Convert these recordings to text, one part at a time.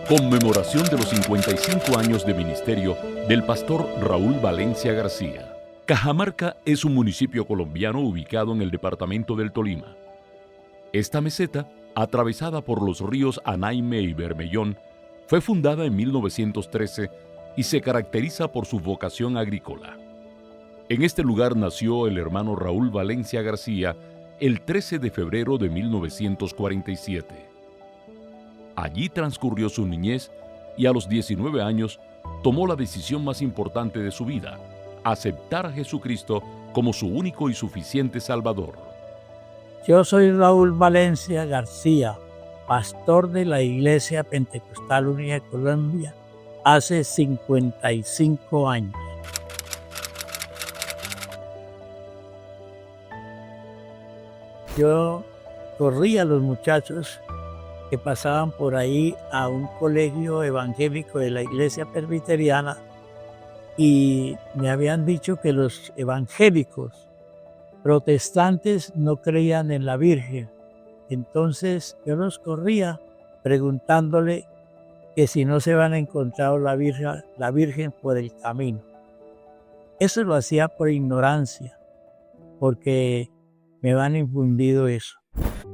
Conmemoración de los 55 años de ministerio del pastor Raúl Valencia García. Cajamarca es un municipio colombiano ubicado en el departamento del Tolima. Esta meseta, atravesada por los ríos Anaime y Bermellón, fue fundada en 1913 y se caracteriza por su vocación agrícola. En este lugar nació el hermano Raúl Valencia García el 13 de febrero de 1947. Allí transcurrió su niñez y a los 19 años tomó la decisión más importante de su vida: aceptar a Jesucristo como su único y suficiente Salvador. Yo soy Raúl Valencia García, pastor de la Iglesia Pentecostal Unida de Colombia hace 55 años. Yo corría a los muchachos que pasaban por ahí a un colegio evangélico de la Iglesia Presbiteriana y me habían dicho que los evangélicos protestantes no creían en la Virgen. Entonces yo los corría preguntándole que si no se habían encontrado la Virgen por el camino. Eso lo hacía por ignorancia, porque me han infundido eso.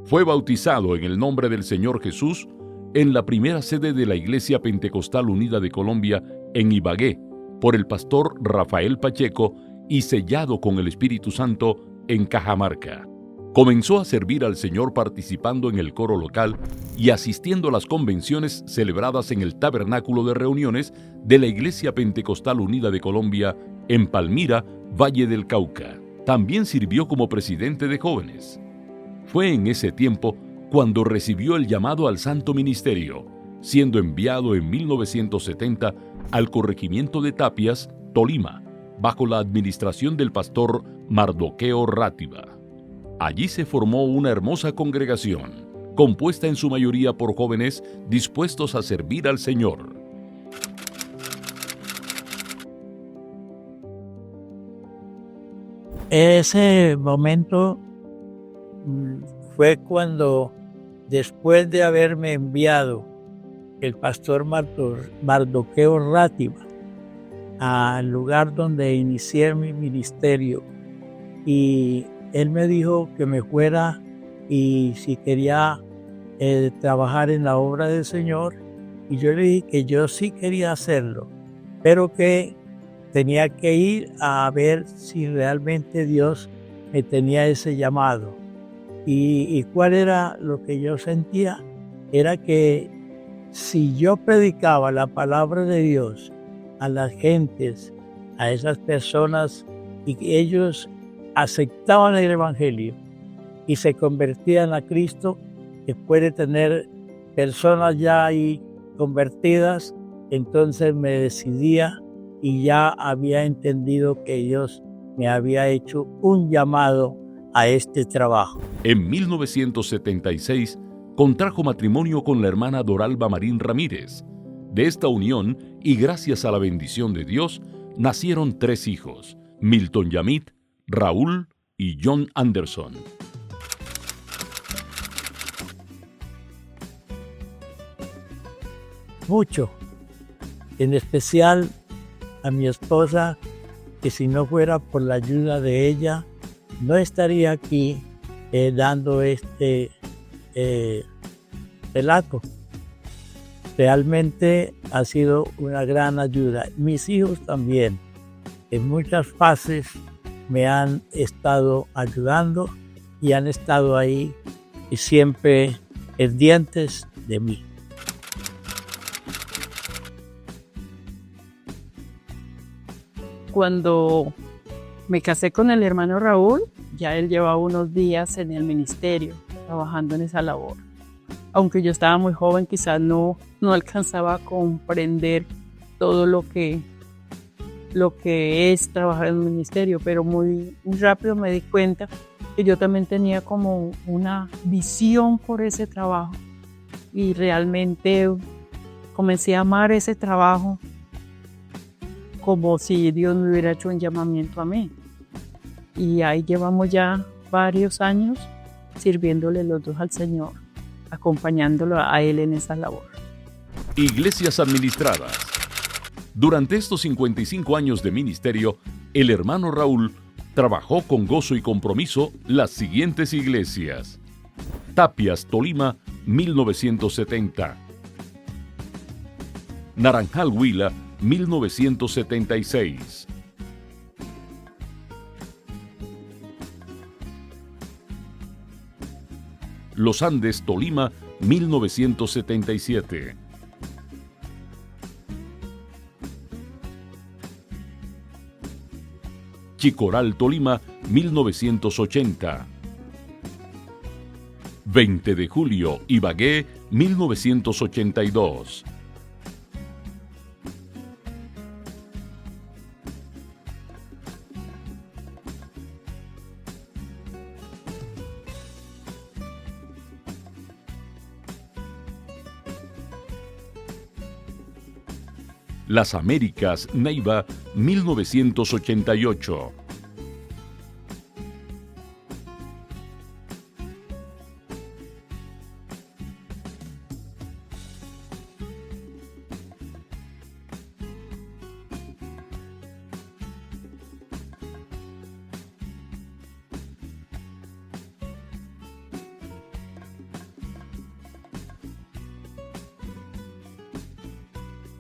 Fue bautizado en el nombre del Señor Jesús en la primera sede de la Iglesia Pentecostal Unida de Colombia en Ibagué por el pastor Rafael Pacheco y sellado con el Espíritu Santo en Cajamarca. Comenzó a servir al Señor participando en el coro local y asistiendo a las convenciones celebradas en el tabernáculo de reuniones de la Iglesia Pentecostal Unida de Colombia en Palmira, Valle del Cauca. También sirvió como presidente de jóvenes. Fue en ese tiempo cuando recibió el llamado al santo ministerio, siendo enviado en 1970 al corregimiento de Tapias, Tolima, bajo la administración del pastor Mardoqueo Rátiba. Allí se formó una hermosa congregación, compuesta en su mayoría por jóvenes dispuestos a servir al Señor. Ese momento fue cuando, después de haberme enviado el pastor Mardoqueo Rátiba al lugar donde inicié mi ministerio, y él me dijo que me fuera y si quería trabajar en la obra del Señor, y yo le dije que yo sí quería hacerlo, pero que tenía que ir a ver si realmente Dios me tenía ese llamado. Y cuál era lo que yo sentía, era que si yo predicaba la palabra de Dios a las gentes, a esas personas, y que ellos aceptaban el Evangelio y se convertían a Cristo, después de tener personas ya ahí convertidas, entonces me decidía y ya había entendido que Dios me había hecho un llamado a este trabajo. En 1976 contrajo matrimonio con la hermana Doralba Marín Ramírez. De esta unión, y gracias a la bendición de Dios, nacieron 3 hijos: Milton Yamit, Raúl y John Anderson. Mucho, en especial a mi esposa, que si no fuera por la ayuda de ella, no estaría aquí dando este relato. Realmente ha sido una gran ayuda. Mis hijos también, en muchas fases, me han estado ayudando y han estado ahí y siempre pendientes de mí. Cuando me casé con el hermano Raúl, ya él llevaba unos días en el ministerio, trabajando en esa labor. Aunque yo estaba muy joven, quizás no alcanzaba a comprender todo lo que es trabajar en un ministerio, pero muy rápido me di cuenta que yo también tenía como una visión por ese trabajo y realmente comencé a amar ese trabajo como si Dios me hubiera hecho un llamamiento a mí. Y ahí llevamos ya varios años sirviéndole los dos al Señor, acompañándolo a Él en esa labor. Iglesias administradas. Durante estos 55 años de ministerio, el hermano Raúl trabajó con gozo y compromiso las siguientes iglesias: Tapias, Tolima, 1970. Naranjal, Huila, 1976. Los Andes, Tolima, 1977. Chicoral, Tolima, 1980. 20 de julio, Ibagué, 1982. Las Américas, Neiva, 1988.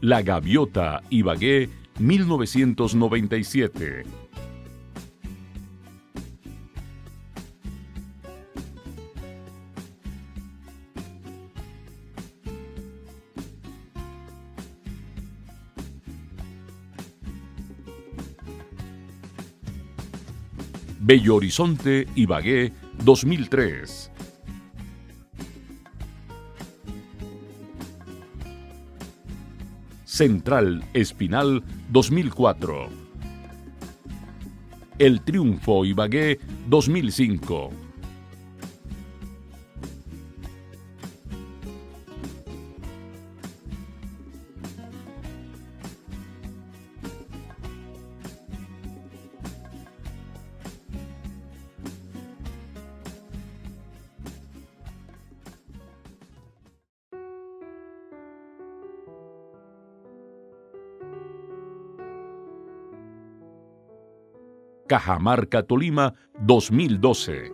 La Gaviota, Ibagué, 1997. Bello Horizonte, Ibagué, 2003. Central, Espinal, 2004. El Triunfo, Ibagué, 2005. Cajamarca, Tolima, 2012.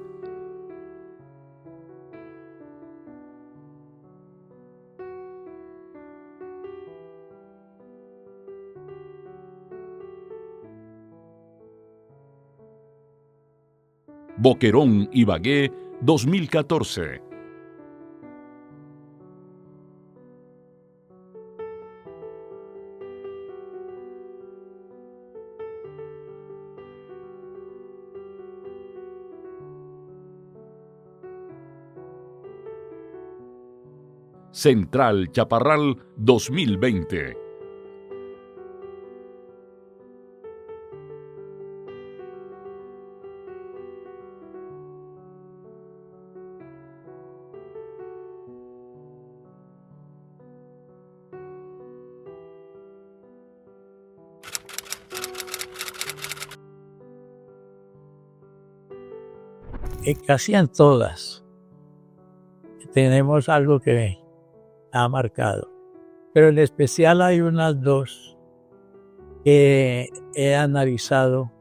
Boquerón, Ibagué, 2014. Central, Chaparral, 2020. Casi en todas tenemos algo que ha marcado, pero en especial hay unas dos que he analizado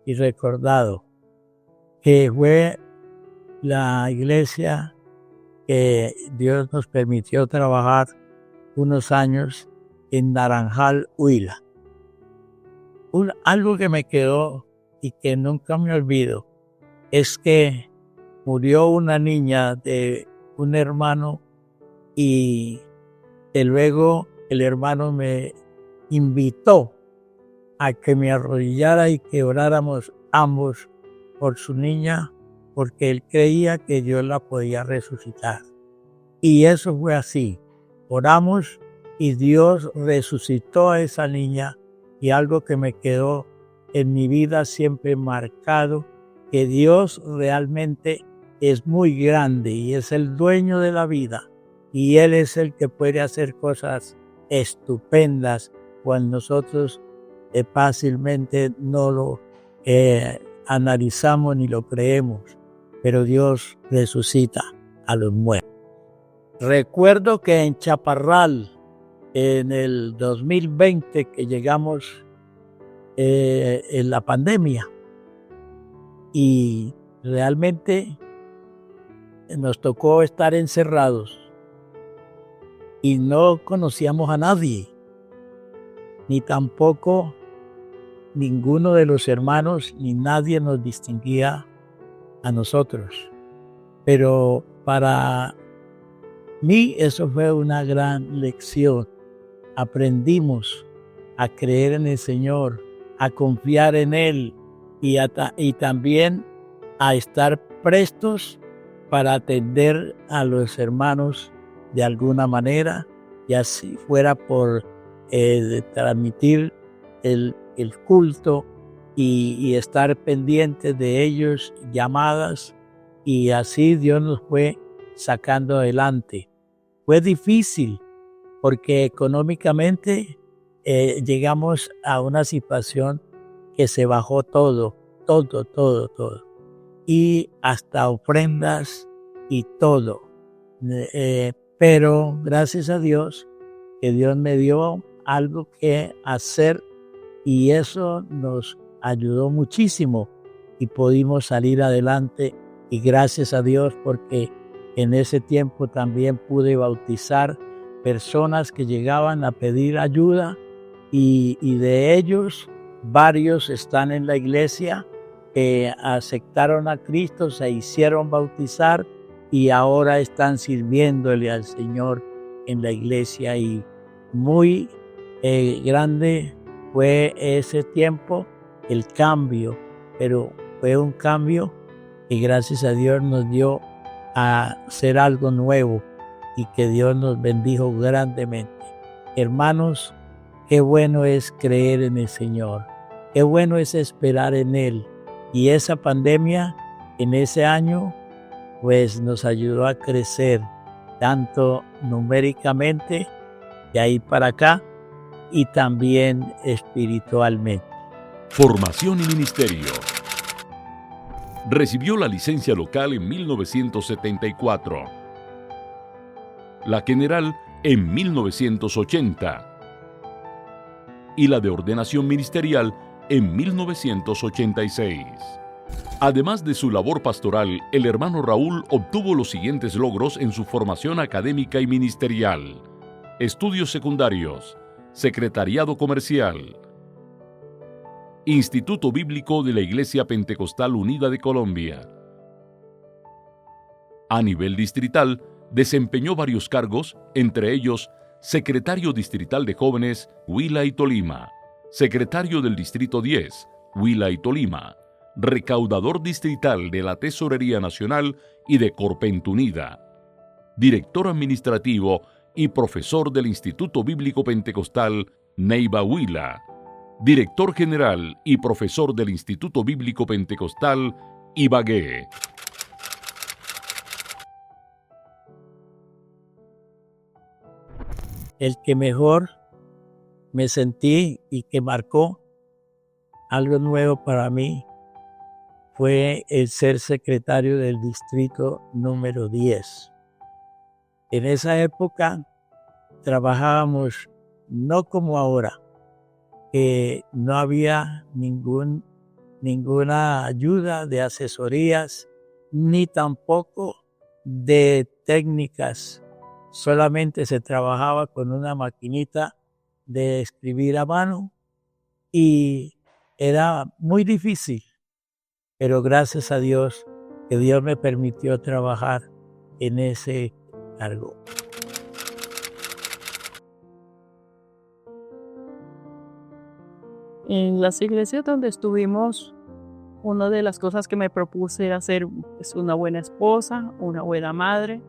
y recordado, que fue la iglesia que Dios nos permitió trabajar unos años en Naranjal, Huila. Algo que me quedó y que nunca me olvido es que murió una niña de un hermano y luego el hermano me invitó a que me arrodillara y que oráramos ambos por su niña, porque él creía que Dios la podía resucitar. Y eso fue así. Oramos y Dios resucitó a esa niña, y algo que me quedó en mi vida siempre marcado, que Dios realmente es muy grande y es el dueño de la vida, y Él es el que puede hacer cosas estupendas cuando nosotros fácilmente no lo analizamos ni lo creemos, pero Dios resucita a los muertos. Recuerdo que en Chaparral en el 2020 que llegamos en la pandemia y realmente nos tocó estar encerrados y no conocíamos a nadie, ni tampoco ninguno de los hermanos, ni nadie nos distinguía a nosotros. Pero para mí eso fue una gran lección. Aprendimos a creer en el Señor, a confiar en Él y también a estar prestos para atender a los hermanos de alguna manera, y así fuera por transmitir el culto y estar pendientes de ellos, llamadas, y así Dios nos fue sacando adelante. Fue difícil porque económicamente llegamos a una situación que se bajó todo, y hasta ofrendas y todo. Pero gracias a Dios, que Dios me dio algo que hacer y eso nos ayudó muchísimo y pudimos salir adelante, y gracias a Dios porque en ese tiempo también pude bautizar personas que llegaban a pedir ayuda y de ellos varios están en la iglesia, aceptaron a Cristo, se hicieron bautizar y ahora están sirviéndole al Señor en la iglesia, y muy grande fue ese tiempo, el cambio, pero fue un cambio que gracias a Dios nos dio a hacer algo nuevo y que Dios nos bendijo grandemente. Hermanos, qué bueno es creer en el Señor, qué bueno es esperar en Él, y esa pandemia en ese año pues nos ayudó a crecer tanto numéricamente de ahí para acá y también espiritualmente. Formación y ministerio. Recibió la licencia local en 1974, la general en 1980 y la de ordenación ministerial en 1986. Además de su labor pastoral, el hermano Raúl obtuvo los siguientes logros en su formación académica y ministerial: estudios secundarios, secretariado comercial, Instituto Bíblico de la Iglesia Pentecostal Unida de Colombia. A nivel distrital, desempeñó varios cargos, entre ellos secretario distrital de jóvenes, Huila y Tolima, secretario del Distrito 10, Huila y Tolima, recaudador distrital de la Tesorería Nacional y de Corpent Unida, director administrativo y profesor del Instituto Bíblico Pentecostal Neiva Huila, director general y profesor del Instituto Bíblico Pentecostal Ibagué. El que mejor me sentí y que marcó algo nuevo para mí fue el ser secretario del distrito número 10. En esa época trabajábamos no como ahora, que no había ninguna ayuda de asesorías ni tampoco de técnicas. Solamente se trabajaba con una maquinita de escribir a mano y era muy difícil, pero gracias a Dios que Dios me permitió trabajar en ese cargo. En las iglesias donde estuvimos, una de las cosas que me propuse era ser una buena esposa, una buena madre,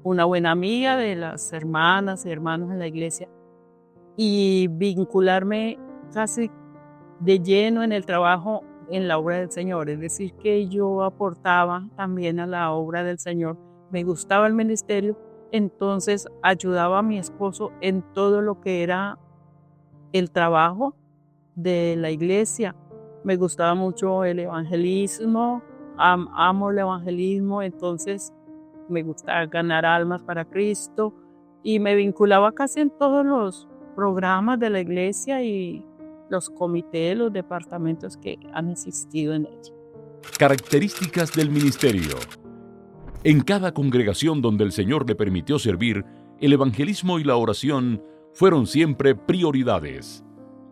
una buena amiga de las hermanas y hermanos en la iglesia, y vincularme casi de lleno en el trabajo en la obra del Señor. Es decir, que yo aportaba también a la obra del Señor. Me gustaba el ministerio, entonces ayudaba a mi esposo en todo lo que era el trabajo de la iglesia. Me gustaba mucho el evangelismo, amo el evangelismo, entonces me gusta ganar almas para Cristo, y me vinculaba casi en todos los programas de la iglesia y los comités, los departamentos que han existido en ella. Características del ministerio. En cada congregación donde el Señor le permitió servir, el evangelismo y la oración fueron siempre prioridades.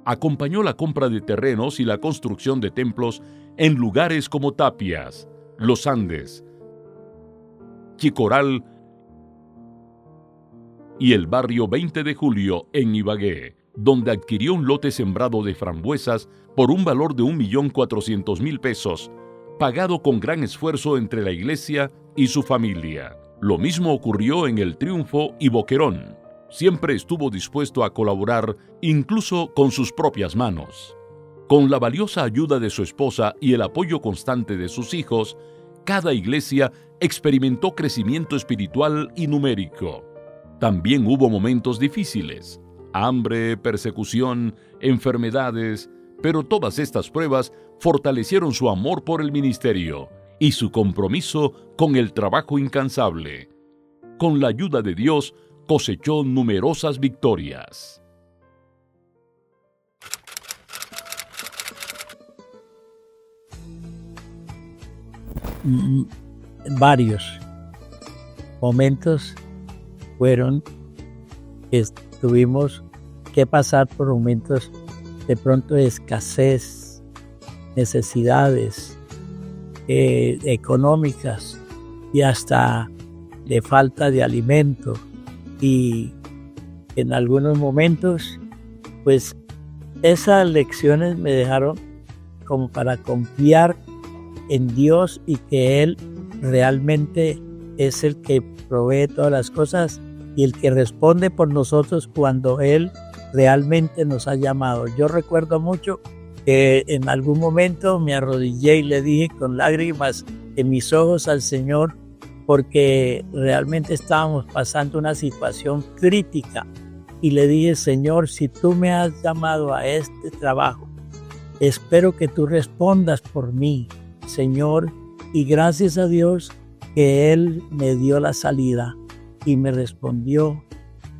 Acompañó la compra de terrenos y la construcción de templos en lugares como Tapias, Los Andes, Chicoral y el barrio 20 de Julio en Ibagué, donde adquirió un lote sembrado de frambuesas por un valor de 1.400.000 pesos, pagado con gran esfuerzo entre la iglesia y su familia. Lo mismo ocurrió en El Triunfo y Boquerón. Siempre estuvo dispuesto a colaborar, incluso con sus propias manos. Con la valiosa ayuda de su esposa y el apoyo constante de sus hijos, cada iglesia experimentó crecimiento espiritual y numérico. También hubo momentos difíciles, hambre, persecución, enfermedades, pero todas estas pruebas fortalecieron su amor por el ministerio y su compromiso con el trabajo incansable. Con la ayuda de Dios, cosechó numerosas victorias. Varios momentos fueron que tuvimos que pasar por momentos de pronto de escasez, necesidades económicas y hasta de falta de alimento. Y en algunos momentos, pues esas lecciones me dejaron como para confiar en Dios y que Él realmente es el que provee todas las cosas y el que responde por nosotros cuando Él realmente nos ha llamado. Yo recuerdo mucho que en algún momento me arrodillé y le dije con lágrimas en mis ojos al Señor, porque realmente estábamos pasando una situación crítica, y le dije: Señor, si tú me has llamado a este trabajo, espero que tú respondas por mí, Señor. Y gracias a Dios que Él me dio la salida y me respondió,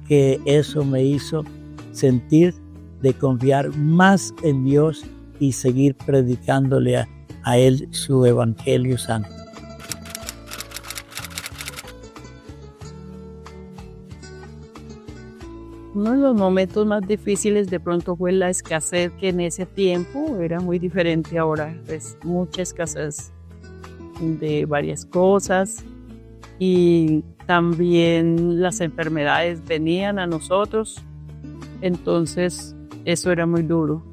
que eso me hizo sentir de confiar más en Dios y seguir predicándole a Él su Evangelio Santo. Uno de los momentos más difíciles de pronto fue la escasez, que en ese tiempo era muy diferente ahora. Es mucha escasez de varias cosas, y también las enfermedades venían a nosotros, entonces eso era muy duro.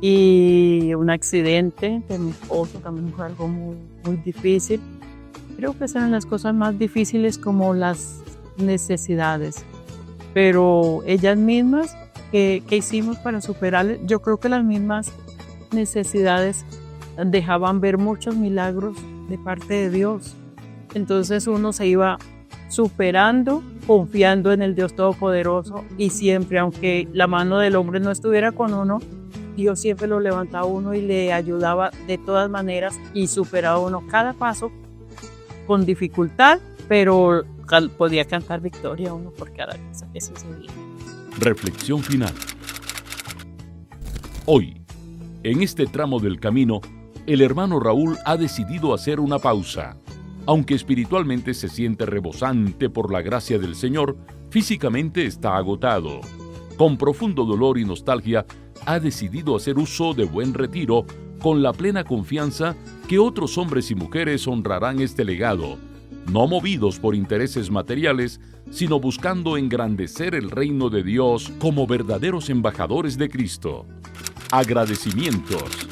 Y un accidente de mi esposo también fue algo muy, muy difícil. Creo que esas eran las cosas más difíciles, como las necesidades. Pero ellas mismas, ¿qué hicimos para superarlas? Yo creo que las mismas necesidades dejaban ver muchos milagros de parte de Dios. Entonces uno se iba superando, confiando en el Dios Todopoderoso, y siempre, aunque la mano del hombre no estuviera con uno, Dios siempre lo levantaba a uno y le ayudaba de todas maneras, y superaba uno cada paso con dificultad, pero podía cantar victoria uno por cada cosa que sucedía. Reflexión final. Hoy, en este tramo del camino, el hermano Raúl ha decidido hacer una pausa. Aunque espiritualmente se siente rebosante por la gracia del Señor, físicamente está agotado. Con profundo dolor y nostalgia, ha decidido hacer uso de buen retiro, con la plena confianza que otros hombres y mujeres honrarán este legado, no movidos por intereses materiales, sino buscando engrandecer el reino de Dios como verdaderos embajadores de Cristo. Agradecimientos.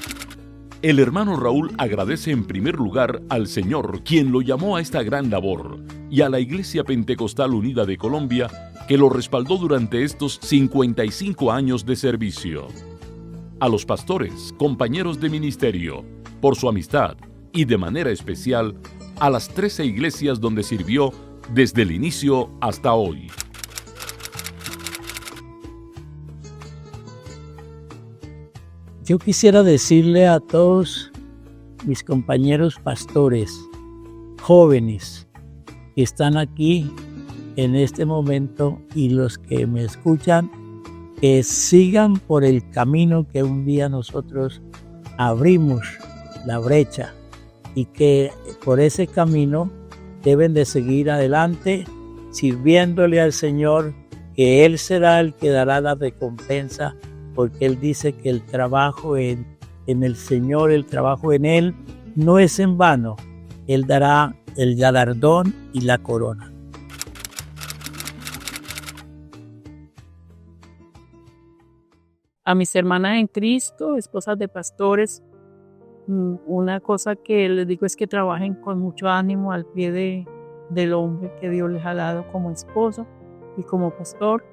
El hermano Raúl agradece en primer lugar al Señor, quien lo llamó a esta gran labor, y a la Iglesia Pentecostal Unida de Colombia, que lo respaldó durante estos 55 años de servicio. A los pastores, compañeros de ministerio, por su amistad, y de manera especial a las 13 iglesias donde sirvió desde el inicio hasta hoy. Yo quisiera decirle a todos mis compañeros pastores, jóvenes que están aquí, en este momento y los que me escuchan, que sigan por el camino que un día nosotros abrimos la brecha y que por ese camino deben de seguir adelante sirviéndole al Señor, que Él será el que dará la recompensa, porque Él dice que el trabajo en el Señor, el trabajo en Él, no es en vano. Él dará el galardón y la corona. A mis hermanas en Cristo, esposas de pastores, una cosa que les digo es que trabajen con mucho ánimo al pie del hombre que Dios les ha dado como esposo y como pastor,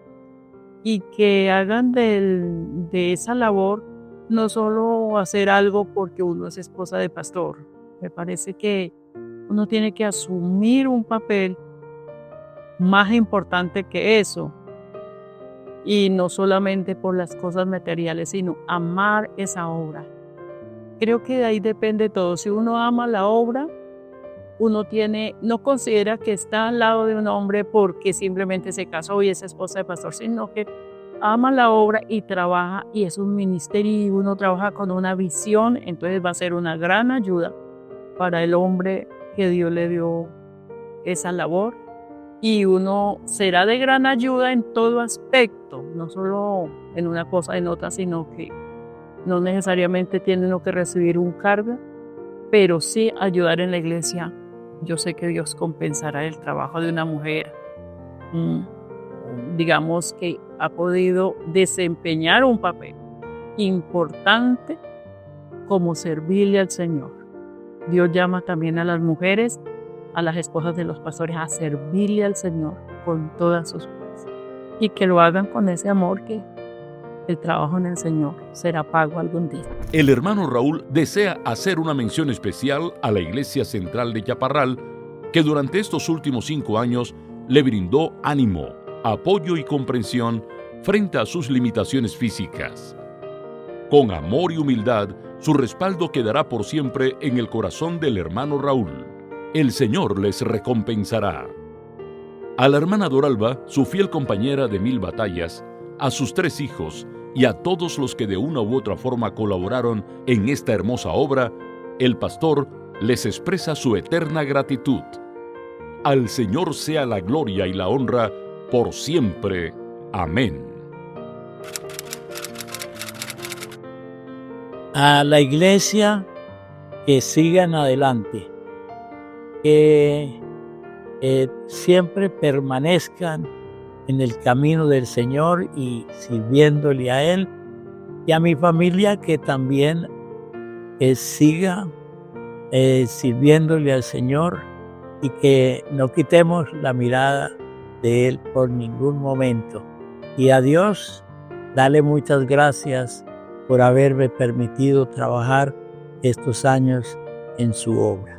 y que hagan de esa labor no solo hacer algo porque uno es esposa de pastor. Me parece que uno tiene que asumir un papel más importante que eso, y no solamente por las cosas materiales, sino amar esa obra. Creo que de ahí depende todo. Si uno ama la obra, uno no considera que está al lado de un hombre porque simplemente se casó y es esposa de pastor, sino que ama la obra y trabaja, y es un ministerio y uno trabaja con una visión, entonces va a ser una gran ayuda para el hombre que Dios le dio esa labor, y uno será de gran ayuda en todo aspecto, no solo en una cosa, en otra, sino que no necesariamente tiene uno que recibir un cargo, pero sí ayudar en la iglesia. Yo sé que Dios compensará el trabajo de una mujer, digamos, que ha podido desempeñar un papel importante como servirle al Señor. Dios llama también a las mujeres, a las esposas de los pastores, a servirle al Señor con todas sus fuerzas, y que lo hagan con ese amor, que el trabajo en el Señor será pago algún día. El hermano Raúl desea hacer una mención especial a la Iglesia Central de Chaparral, que durante estos últimos 5 años le brindó ánimo, apoyo y comprensión frente a sus limitaciones físicas. Con amor y humildad, su respaldo quedará por siempre en el corazón del hermano Raúl. El Señor les recompensará. A la hermana Doralba, su fiel compañera de 1000 batallas, a sus 3 hijos y a todos los que de una u otra forma colaboraron en esta hermosa obra, el pastor les expresa su eterna gratitud. Al Señor sea la gloria y la honra por siempre. Amén. A la iglesia, que sigan adelante, que siempre permanezcan en el camino del Señor y sirviéndole a Él, y a mi familia, que también siga sirviéndole al Señor, y que no quitemos la mirada de Él por ningún momento. Y a Dios, dale muchas gracias por haberme permitido trabajar estos años en su obra.